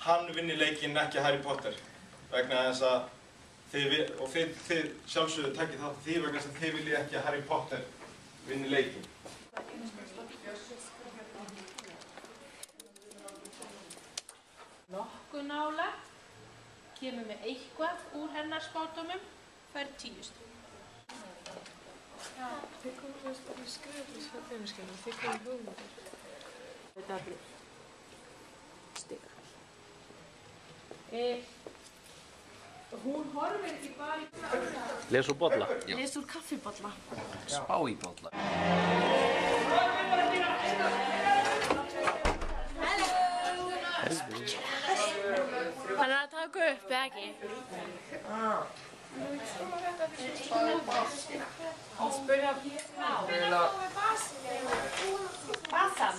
hann vinni leikinn, ekki Harry Potter. Vegna þess að þið sjálfsögðu takkið þátt því vegna þess að þið viljið ekki að Harry Potter vinni leikinn. Nokkuð nálægt, kemur með eitthvað úr hennar spádómum, fær 10 stig. Þið komum að skrifa þessu fjöldinarskjölu, þið komum hugmyndir. Þetta er stig. Hún horfir ekki bara í Les úr bolla? Les úr kaffibolla. Spá í bolla. Hann að taka upp, eða ekki? Hann spurði Basan.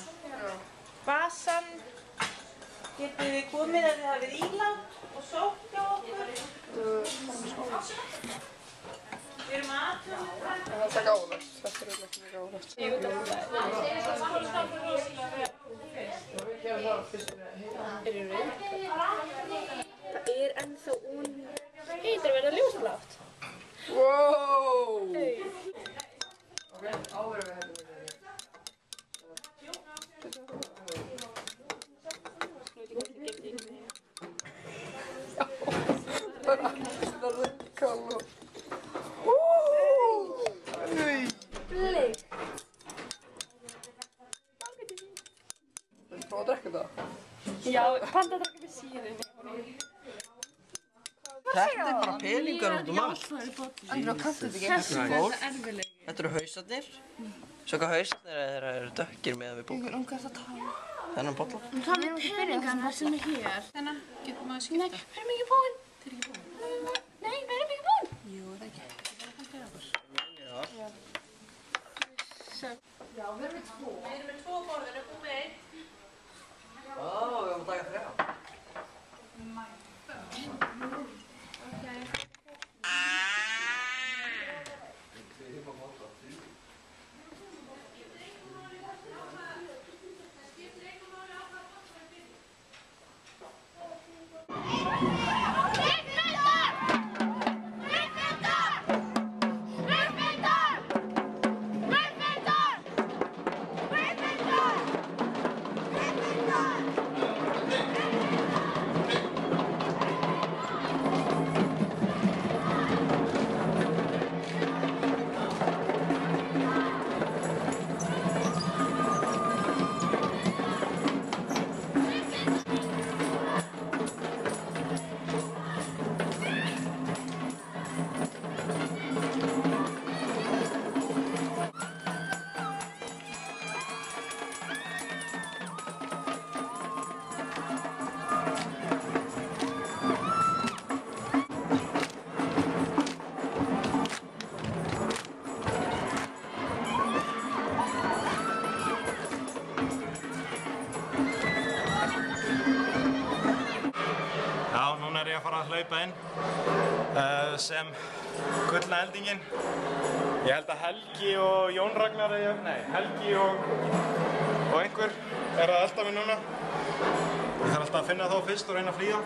Basan, getið þið komið að þið hafið ílát og sótt hjá okkur? Við erum aðtöðum. Þetta er gáðlegt. Þetta er ekki gáðlegt. Það er ennþá heitir að verða ljósblátt. Wow! Ok, áður við hættum við þetta. Það er alltaf að kalla. Nei! Blik. Viltu fá að drekka það? Já, panta að drekka með síðan. Þetta er bara peningar út allt. Andra, kanntu þetta ekki? Þetta eru hausarnir. Svo hvað hausarnir eru dökkir með við bókar. Hvað er það að tala? Þennan bolla. Það er peningarna sem er hér. Þennan getur maður skipta. Nei, við erum ekki búin. Þið er ekki búin. Nei, við erum ekki búin. Jú, er það ekki. Það er kannski okkur. Já, við erum með 2. Við erum með 2 borðir, erum við með 1. Ó, við erum að taka 3. Ég að fara að hlaupa inn sem gullna eldingin. Ég held að Helgi og Jón Ragnar, Helgi og einhver er að elda mig núna. Ég þarf alltaf að finna þá fyrst og reyna að flýja.